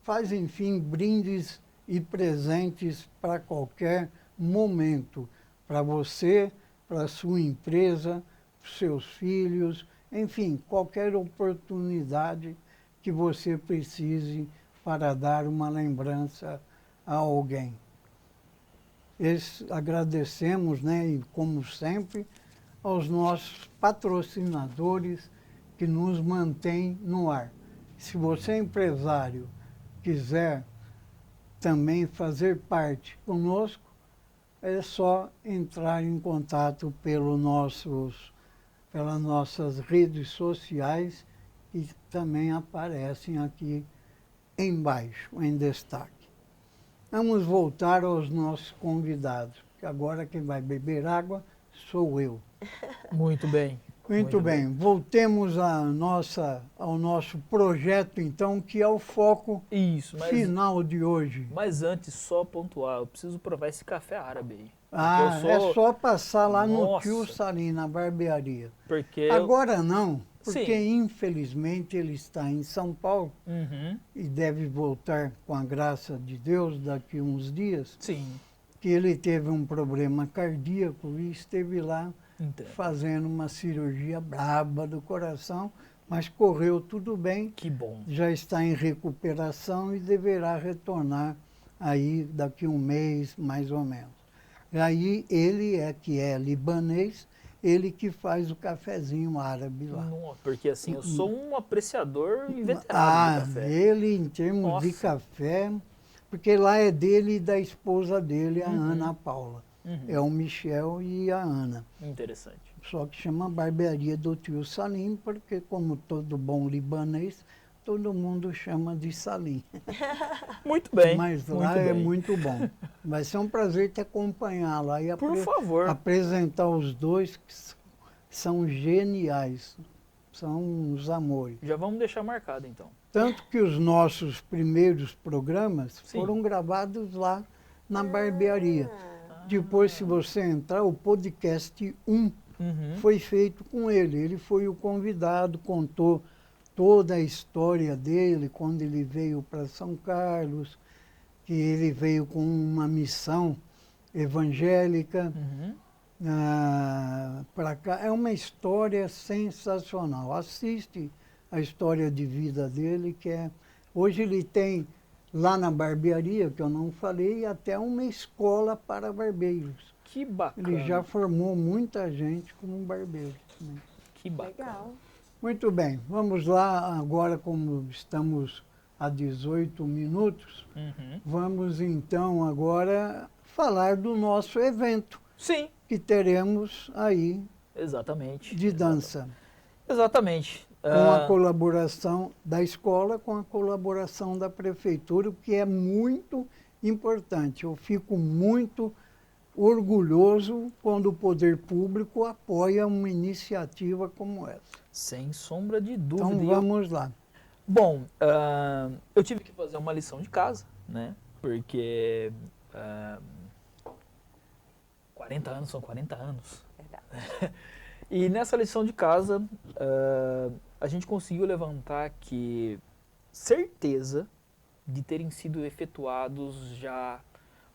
faz, enfim, brindes e presentes para qualquer momento. Para você, para sua empresa, para seus filhos, enfim, qualquer oportunidade que você precise para dar uma lembrança a alguém. Agradecemos, né, e como sempre, aos nossos patrocinadores que nos mantêm no ar. Se você é empresário, quiser também fazer parte conosco, é só entrar em contato pelas nossas redes sociais, que também aparecem aqui embaixo, em destaque. Vamos voltar aos nossos convidados, que agora quem vai beber água sou eu. Muito bem. Muito bem, voltemos ao nosso projeto, então, que é o foco Isso, final de hoje. Mas antes, só pontuar, eu preciso provar esse café árabe aí. Ah, é só passar lá no Nossa. Tio Salim, na barbearia. Porque Agora não, porque Sim. infelizmente ele está em São Paulo Uhum. e deve voltar com a graça de Deus daqui uns dias, Sim. que ele teve um problema cardíaco e esteve lá Entendo. fazendo uma cirurgia braba do coração, mas correu tudo bem, Que bom. já está em recuperação e deverá retornar aí daqui um mês, mais ou menos. E aí ele que é libanês, ele que faz o cafezinho árabe lá. Não, porque assim, eu sou um apreciador inveterado do café. Ele em termos Nossa. de café, porque lá é dele e da esposa dele, a Uhum. Ana Paula. Uhum. É o Michel e a Ana. Interessante. Só que chama barbearia do Tio Salim, porque como todo bom libanês, todo mundo chama de Salim. Muito bem. Mas muito lá é bem. muito bom. Vai ser um prazer te acompanhar lá e Por favor. apresentar os dois, que são geniais. São uns amores. Já vamos deixar marcado então. Tanto que os nossos primeiros programas Sim. foram gravados lá na barbearia. Depois, se você entrar, o podcast 1 Uhum. foi feito com ele. Ele foi o convidado, contou toda a história dele, quando ele veio para São Carlos, que ele veio com uma missão evangélica Uhum. para cá. É uma história sensacional. Assiste a história de vida dele, que é... Hoje ele tem, lá na barbearia, que eu não falei, até uma escola para barbeiros. Que bacana. Ele já formou muita gente como barbeiro. Né? Que bacana. Legal. Muito bem, vamos lá agora, como estamos a 18 minutos, Uhum. vamos então agora falar do nosso evento Sim, que teremos aí exatamente. de dança. Exatamente. Com a colaboração da escola, com a colaboração da prefeitura, o que é muito importante. Eu fico muito orgulhoso quando o poder público apoia uma iniciativa como essa. Sem sombra de dúvida. Então E eu- vamos lá. Bom, eu tive que fazer uma lição de casa, né? Porque 40 anos são 40 anos. Verdade. E nessa lição de casa, a gente conseguiu levantar que certeza de terem sido efetuados já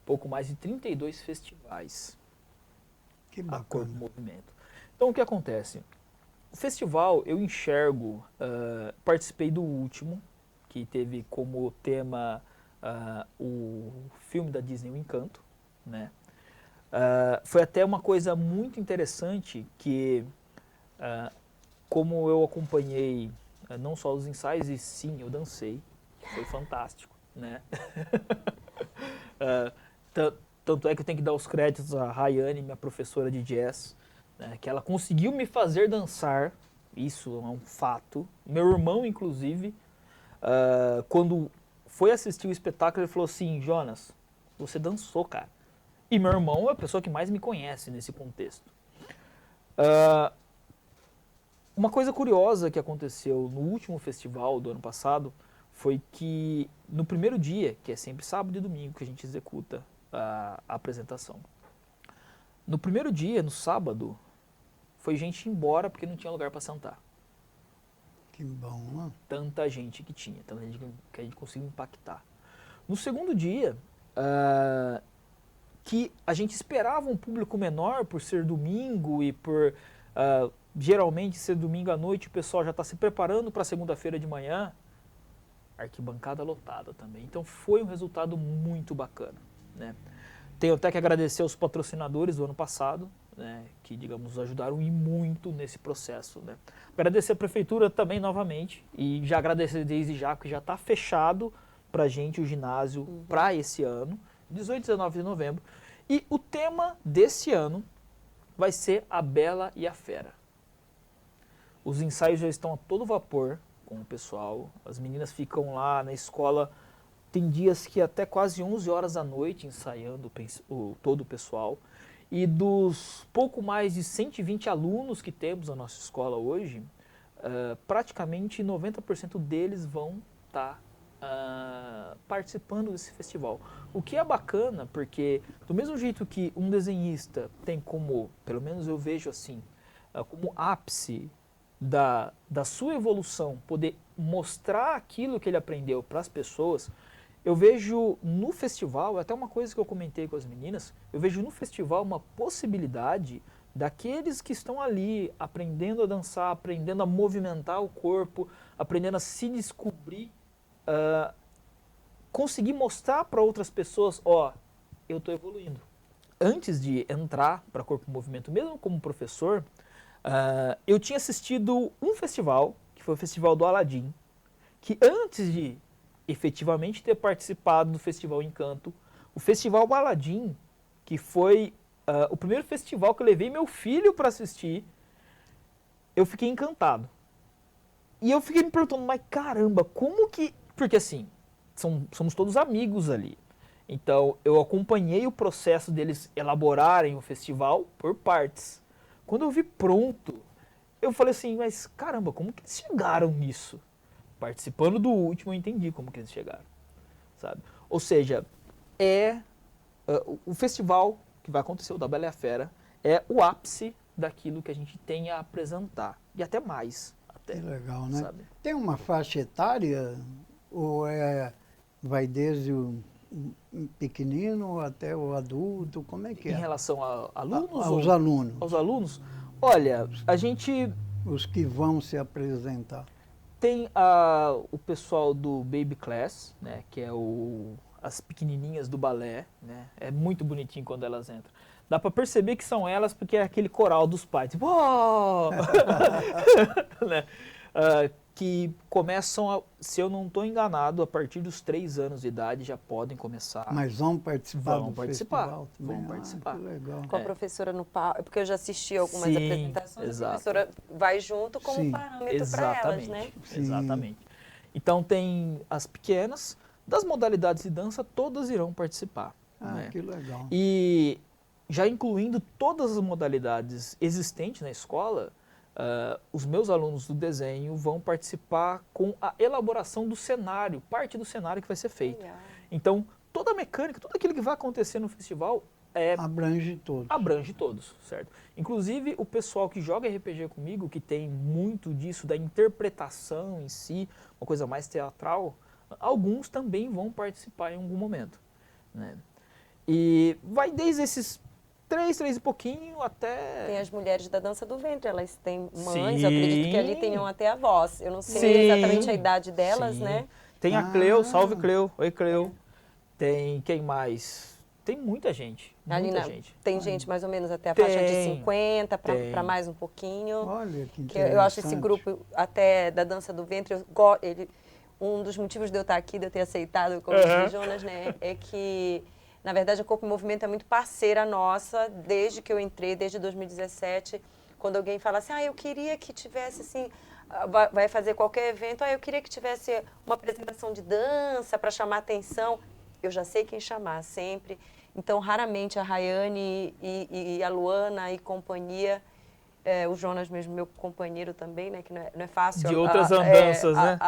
pouco mais de 32 festivais Que a Corpo bacana. Movimento. Então o que acontece? o festival eu enxergo, participei do último, que teve como tema o filme da Disney, O Encanto, né? Foi até uma coisa muito interessante que, como eu acompanhei não só os ensaios, e sim, eu dancei, foi fantástico, né? Tanto é que eu tenho que dar os créditos a Rayane, minha professora de jazz, né, que ela conseguiu me fazer dançar, isso é um fato. Meu irmão, inclusive, quando foi assistir o espetáculo, ele falou assim, Jonas, você dançou, cara. E meu irmão é a pessoa que mais me conhece nesse contexto. Uma coisa curiosa que aconteceu no último festival do ano passado foi que no primeiro dia, que é sempre sábado e domingo que a gente executa a apresentação, no primeiro dia, no sábado, foi gente embora porque não tinha lugar para sentar. Que bom, né? Tanta gente que tinha, tanta gente que a gente conseguiu impactar. No segundo dia, que a gente esperava um público menor por ser domingo e por geralmente ser domingo à noite, o pessoal já está se preparando para segunda-feira de manhã, arquibancada lotada também. Então foi um resultado muito bacana, né? Tenho até que agradecer aos patrocinadores do ano passado, né, que, digamos, ajudaram e muito nesse processo, né? Agradecer a prefeitura também novamente e já agradecer desde já, porque já está fechado para a gente o ginásio para esse ano, 18 e 19 de novembro. E o tema desse ano vai ser A Bela e a Fera. Os ensaios já estão a todo vapor com o pessoal, as meninas ficam lá na escola, tem dias que até quase 11 horas da noite ensaiando todo o pessoal. E dos pouco mais de 120 alunos que temos na nossa escola hoje, praticamente 90% deles vão estar participando desse festival. O que é bacana, porque do mesmo jeito que um desenhista tem como, pelo menos eu vejo assim, como ápice da sua evolução, poder mostrar aquilo que ele aprendeu para as pessoas, eu vejo no festival, até uma coisa que eu comentei com as meninas, eu vejo no festival uma possibilidade daqueles que estão ali aprendendo a dançar, aprendendo a movimentar o corpo, aprendendo a se descobrir, conseguir mostrar para outras pessoas, ó, eu estou evoluindo. Antes de entrar para Corpo Movimento, mesmo como professor, eu tinha assistido um festival, que foi o Festival do Aladim, que antes de efetivamente ter participado do Festival Encanto, o Festival Aladim, que foi o primeiro festival que eu levei meu filho para assistir, eu fiquei encantado. E eu fiquei me perguntando, mas caramba, como que... Porque assim, somos todos amigos ali. Então eu acompanhei o processo deles elaborarem o festival por partes. Quando eu vi pronto, eu falei assim, mas caramba, como que eles chegaram nisso? Participando do último eu entendi como que eles chegaram, sabe? Ou seja, o festival que vai acontecer, o da Bela e a Fera, é o ápice daquilo que a gente tem a apresentar. E até mais. Até, que legal, né? Sabe? Tem uma faixa etária ou vai desde o pequenino até o adulto? Como é que Em é? relação a alunos? Aos alunos. Aos alunos? Olha, a gente Os que vão se apresentar. tem o pessoal do Baby Class, né, que é as pequenininhas do balé, né, é muito bonitinho quando elas entram. Dá para perceber que são elas porque é aquele coral dos pais, tipo, oh! Né, que começam, se eu não estou enganado, a partir dos 3 anos de idade já podem começar. Mas vão participar Vão do participar, festival também? vão participar. Que legal. Com a professora no palco, porque eu já assisti algumas Sim, apresentações, exato. a professora vai junto como Sim. parâmetro para elas, né? Sim. Exatamente. Então tem as pequenas, das modalidades de dança, todas irão participar. Né? Que legal. E já incluindo todas as modalidades existentes na escola, os meus alunos do desenho vão participar com a elaboração do cenário, parte do cenário que vai ser feito. Legal. Então, toda a mecânica, tudo aquilo que vai acontecer no festival Abrange todos. abrange todos, certo? Inclusive, o pessoal que joga RPG comigo, que tem muito disso, da interpretação em si, uma coisa mais teatral, alguns também vão participar em algum momento, né? E vai desde esses 3 e pouquinho, até... Tem as mulheres da dança do ventre, elas têm mães, Sim. eu acredito que ali tenham até avós. Eu não sei Sim. exatamente a idade delas, Sim. né? Tem a Ah. Cleo, salve Cleo. Oi, Cleo. Tem quem mais? Tem muita gente, Ali muita gente. tem gente mais ou menos até a Tem, faixa de 50 tem. para mais um pouquinho. Olha que Que eu acho esse interessante. grupo até da dança do ventre, um dos motivos de eu estar aqui, de eu ter aceitado o convite do Jonas, né, é que, na verdade, a Corpo em Movimento é muito parceira nossa, desde que eu entrei, desde 2017, quando alguém fala assim, eu queria que tivesse, assim, vai fazer qualquer evento, eu queria que tivesse uma apresentação de dança para chamar atenção, eu já sei quem chamar, sempre. Então, raramente a Rayane e a Luana e companhia, o Jonas mesmo, meu companheiro também, né, que não é fácil. De outras andanças, né?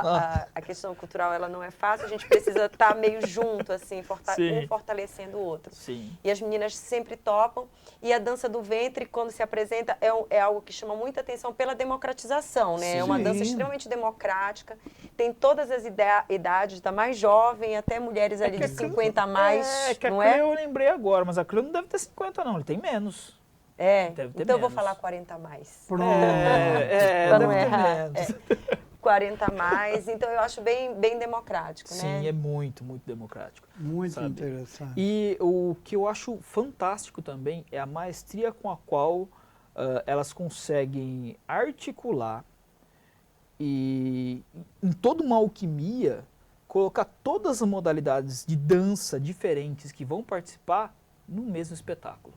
A questão cultural, ela não é fácil, a gente precisa estar meio junto, assim, um fortalecendo o outro. Sim. E as meninas sempre topam. E a dança do ventre, quando se apresenta, é algo que chama muita atenção pela democratização, né? É uma Sim. dança extremamente democrática, tem todas as idades, da mais jovem até mulheres ali de 50 a mais, que a não Cleo é? eu lembrei agora, mas a Cleo não deve ter 50 não, ele tem menos. Deve ter Então eu vou menos. falar 40 a mais. Pronto. Pra não deve ter errar. menos. 40 a mais, então eu acho bem democrático, né? Sim, é muito, muito democrático. Muito sabe? interessante. E o que eu acho fantástico também é a maestria com a qual elas conseguem articular e, em toda uma alquimia, colocar todas as modalidades de dança diferentes que vão participar no mesmo espetáculo.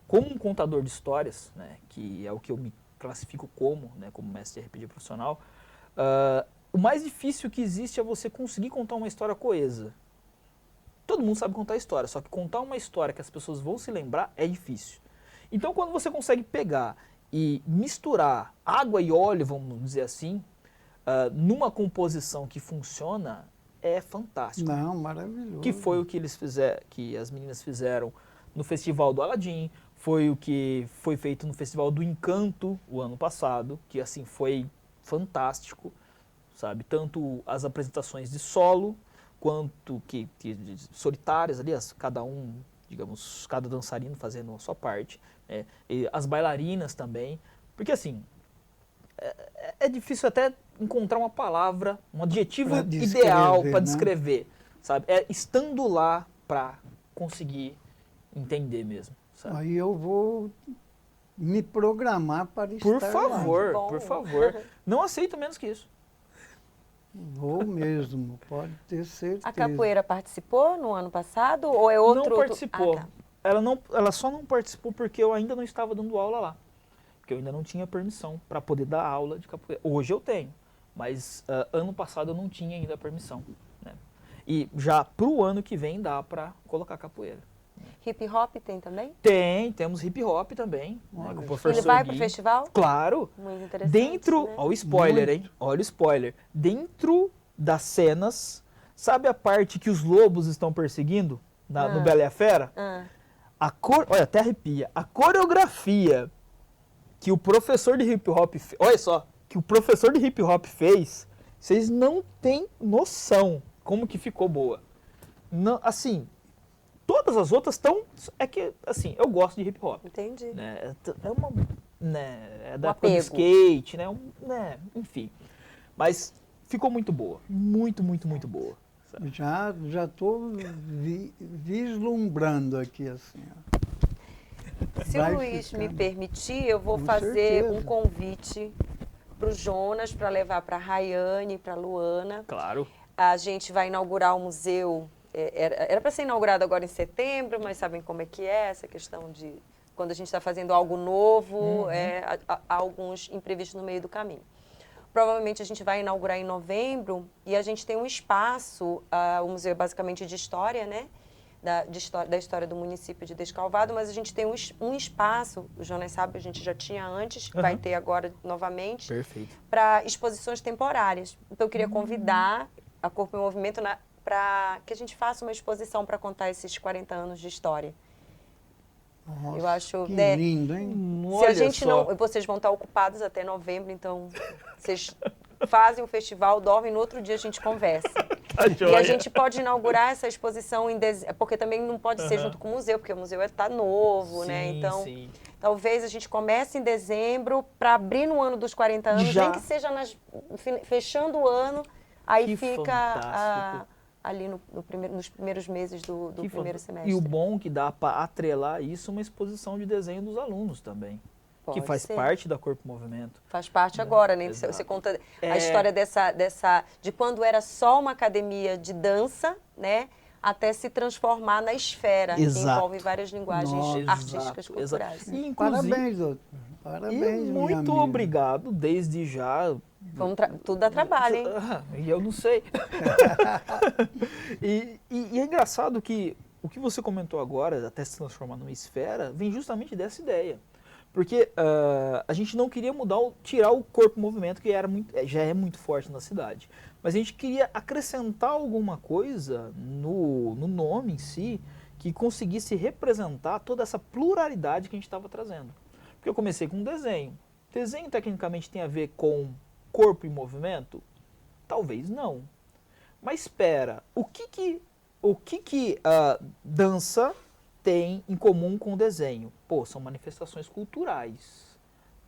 Como um contador de histórias, né, que é o que eu me classifico como, né, como mestre de RPG profissional, o mais difícil que existe é você conseguir contar uma história coesa. Todo mundo sabe contar história, só que contar uma história que as pessoas vão se lembrar é difícil. Então, quando você consegue pegar e misturar água e óleo, vamos dizer assim, numa composição que funciona, é fantástico. Não, maravilhoso. Que foi o que eles fizeram, que as meninas fizeram no Festival do Aladim, foi o que foi feito no Festival do Encanto o ano passado, que assim foi fantástico, sabe? Tanto as apresentações de solo, quanto que solitárias ali, cada um, digamos, cada dançarino fazendo a sua parte, e as bailarinas também, porque assim, é difícil até encontrar uma palavra, um adjetivo Pra ideal descrever, para né? descrever, sabe? É estando lá para conseguir entender mesmo, sabe? Aí eu vou me programar para Por estar favor, Bom. por favor. Não aceito menos que isso. lá. Vou mesmo, pode ter certeza. A capoeira participou no ano passado ou é outro? Não participou. Ah, tá. Ela só não participou porque eu ainda não estava dando aula lá. Porque eu ainda não tinha permissão para poder dar aula de capoeira. Hoje eu tenho, mas ano passado eu não tinha ainda a permissão. Né? E já pro ano que vem dá para colocar capoeira. Hip hop tem também? Temos hip hop também, né, com o professor Ele vai pro Gui. festival? Claro. Muito interessante. Dentro, né? olha o spoiler, hein? Olha o spoiler. Dentro das cenas, sabe a parte que os lobos estão perseguindo no Bela e a Fera? Olha, até arrepia. A coreografia que o professor de hip hop, olha só, que o professor de hip hop fez, vocês não têm noção como que ficou boa. Não, assim, todas as outras estão, é que, assim, eu gosto de hip hop. Entendi. Né? É uma, né, é da Um época do apego. skate, né, enfim. Mas ficou muito boa, muito, muito, muito boa. sabe? Já estou vislumbrando aqui assim. Ó. Se Vai o Luiz ficar. me permitir, eu vou Com fazer certeza. um convite para o Jonas para levar para a Rayane, para a Luana. Claro. A gente vai inaugurar o museu. Era para ser inaugurado agora em setembro, mas sabem como é que é essa questão de quando a gente está fazendo algo novo, há alguns imprevistos no meio do caminho. Provavelmente a gente vai inaugurar em novembro e a gente tem um espaço, o museu é basicamente de história, né? Da história do município de Descalvado, mas a gente tem um espaço, o Jonas sabe, a gente já tinha antes, vai ter agora novamente, Perfeito. para exposições temporárias. Então eu queria convidar a Corpo em Movimento para que a gente faça uma exposição para contar esses 40 anos de história. Nossa, Eu acho, que né, lindo, hein? Se a Olha gente só. não, vocês vão estar ocupados até novembro, então vocês fazem o festival, dormem, no outro dia a gente conversa. Tá E joia. a gente pode inaugurar essa exposição porque também não pode ser junto com o museu, porque o museu está novo, né? Sim, Então, sim. talvez a gente comece em dezembro para abrir no ano dos 40 anos, Já. nem que seja fechando o ano, aí Que fica fantástico. ali nos primeiros meses do Que primeiro fantástico. semestre. E o bom que dá para atrelar isso uma exposição de desenho dos alunos também. Pode que faz ser. parte da Corpo Movimento. Faz parte agora, né? Exato. Você conta É. a história de quando era só uma academia de dança, né? Até se transformar na esfera, que Exato. envolve várias linguagens Nossa. artísticas, Exato, culturais. exato. E, inclusive, Parabéns, doutor. Parabéns, e minha muito amiga. obrigado desde já. Tudo dá trabalho, hein? E eu não sei. e é engraçado que o que você comentou agora, até se transformar numa esfera, vem justamente dessa ideia. Porque a gente não queria tirar o corpo movimento, que já é muito forte na cidade. Mas a gente queria acrescentar alguma coisa no nome em si, que conseguisse representar toda essa pluralidade que a gente estava trazendo. Porque eu comecei com um desenho. Desenho tecnicamente tem a ver com corpo e movimento? Talvez não. Mas espera, o que dança tem em comum com o desenho? Pô, são manifestações culturais.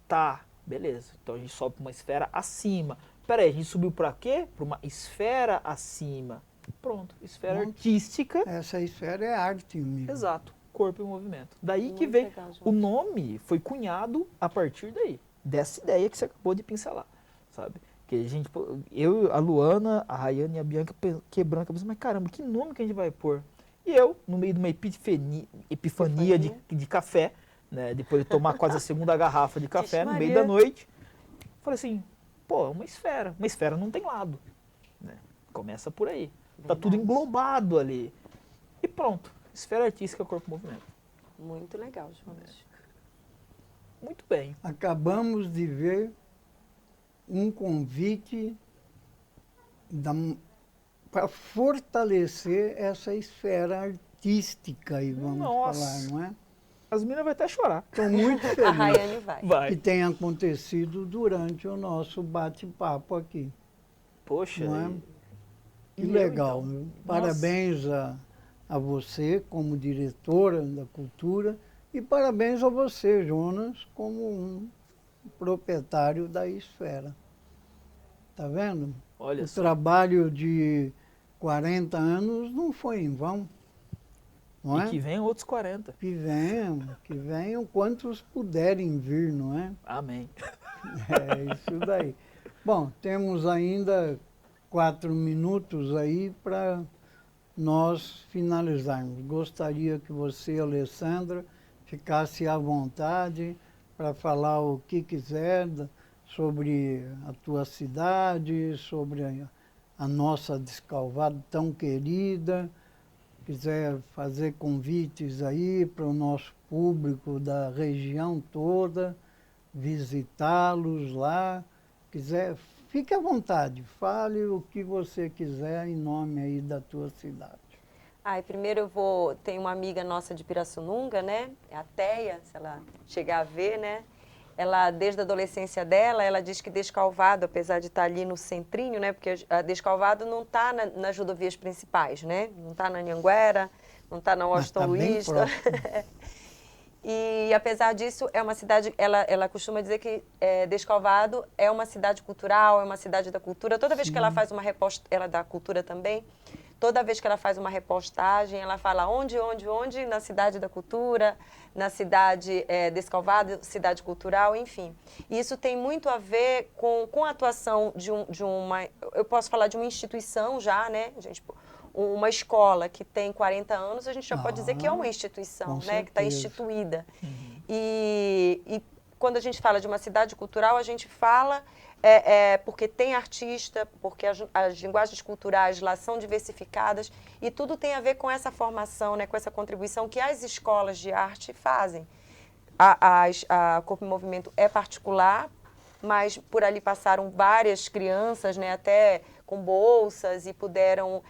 Tá, beleza. Então a gente sobe para uma esfera acima. Peraí, a gente subiu para quê? Para uma esfera acima. Pronto, esfera artística. Essa esfera é arte, amigo. Exato, corpo e movimento. Daí que Muito veio, legal, João. o nome foi cunhado a partir daí, dessa ideia que você acabou de pincelar, sabe? Que a gente, eu, a Luana, a Rayane e a Bianca quebrando a cabeça, mas caramba, que nome que a gente vai pôr? E eu, no meio de uma epifania de café, né, depois de tomar quase a segunda garrafa de café no meio da noite, falei assim, pô, uma esfera não tem lado, né? Começa por aí. Tá tudo englobado ali. E pronto, esfera artística, corpo movimento. Muito legal, João. Muito bem. Acabamos de ver um convite para fortalecer essa esfera artística, e vamos Nossa. falar, não é? As meninas vão até chorar. Estou muito A feliz Rayane vai. Vai. que tenha acontecido durante o nosso bate-papo aqui. Poxa. Não é? Que E eu, legal. então? Viu? Nossa. Parabéns a você como diretora da cultura e parabéns a você, Jonas, como um proprietário da esfera. Tá vendo? Olha O só. trabalho de 40 anos não foi em vão. Não E é? que venham outros 40. Que venham quantos puderem vir, não é? Amém. É isso daí. Bom, temos ainda 4 minutos aí para nós finalizarmos. Gostaria que você, Alessandra, ficasse à vontade para falar o que quiser sobre a tua cidade, sobre a nossa Descalvado tão querida. Quiser fazer convites aí para o nosso público da região toda, visitá-los lá. Quiser, fique à vontade, fale o que você quiser em nome aí da tua cidade. Primeiro tem uma amiga nossa de Pirassununga, né? É a Teia, se ela chegar a ver, né? Ela, desde a adolescência dela, ela diz que Descalvado, apesar de estar ali no centrinho, né? Porque a Descalvado não está nas rodovias principais, né? Não está na Anhanguera, não está na Washington tá bem Luiz. próximo. E, apesar disso, é uma cidade, ela costuma dizer que Descalvado é uma cidade cultural, é uma cidade da cultura. Toda vez que ela faz uma repostagem, ela dá cultura também, toda vez que ela faz uma repostagem, ela fala onde, na cidade da cultura, na cidade Descalvado, cidade cultural, enfim. E isso tem muito a ver com a atuação de uma, eu posso falar de uma instituição já, né, gente, uma escola que tem 40 anos, a gente já pode dizer que é uma instituição, né, que está instituída. E quando a gente fala de uma cidade cultural, a gente fala porque tem artista, porque as linguagens culturais lá são diversificadas e tudo tem a ver com essa formação, né, com essa contribuição que as escolas de arte fazem. A Corpo em Movimento é particular, mas por ali passaram várias crianças, né, até com bolsas e puderam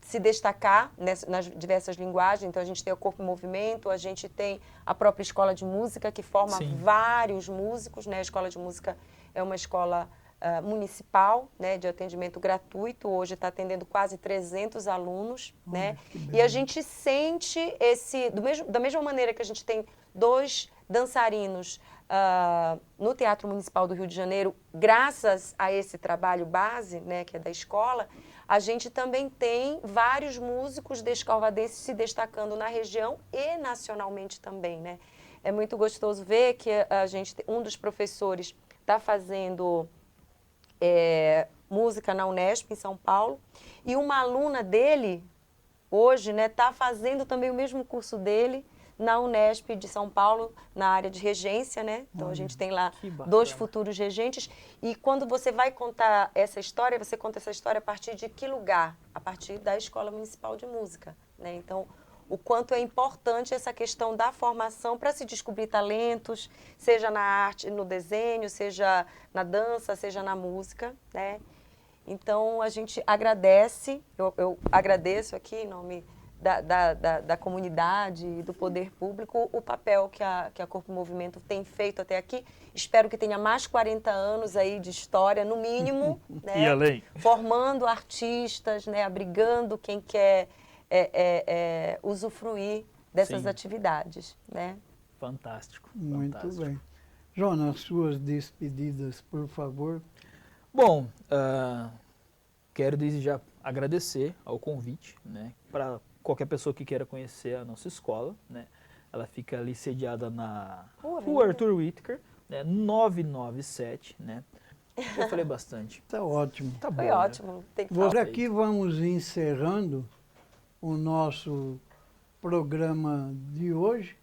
se destacar nas diversas linguagens. Então, a gente tem o Corpo em Movimento, a gente tem a própria escola de música, que forma vários músicos, né? A escola de música é uma escola municipal, né, de atendimento gratuito. Hoje está atendendo quase 300 alunos, né? E a gente sente da mesma maneira que a gente tem 2 dançarinos no Teatro Municipal do Rio de Janeiro, graças a esse trabalho base, né, que é da escola, a gente também tem vários músicos descalvadenses se destacando na região e nacionalmente também, né? É muito gostoso ver que um dos professores está fazendo música na Unesp, em São Paulo, e uma aluna dele, hoje, né, está fazendo também o mesmo curso dele na Unesp de São Paulo, na área de regência, né? Então a gente tem lá 2 futuros regentes. E quando você vai contar essa história, você conta essa história a partir de que lugar? A partir da Escola Municipal de Música, né? Então, o quanto é importante essa questão da formação para se descobrir talentos, seja na arte, no desenho, seja na dança, seja na música, né? Então, a gente agradece, eu agradeço aqui em nome da comunidade e do poder público o papel que a Corpo Movimento tem feito até aqui. Espero que tenha mais 40 anos aí de história, no mínimo, né? E além. Formando artistas, né? Abrigando quem quer usufruir dessas Sim. atividades, né? Fantástico. Muito fantástico. bem. Jonas, suas despedidas, por favor. Bom, quero desde já agradecer ao convite, né, para qualquer pessoa que queira conhecer a nossa escola, né. Ela fica ali sediada na Rua Arthur Whittaker, né, 997, né. Eu falei bastante. Está ótimo. Tá bom, Foi né? ótimo. Tem que Por falar. aqui vamos encerrando o nosso programa de hoje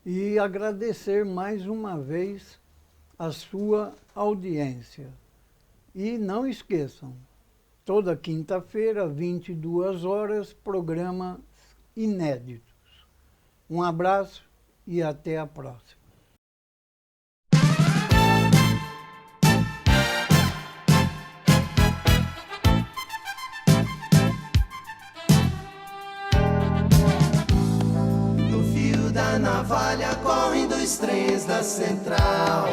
e agradecer mais uma vez a sua audiência. E não esqueçam, toda quinta-feira, 22 horas, programas inéditos. Um abraço e até a próxima. No fio da navalha correm 2 trens da central.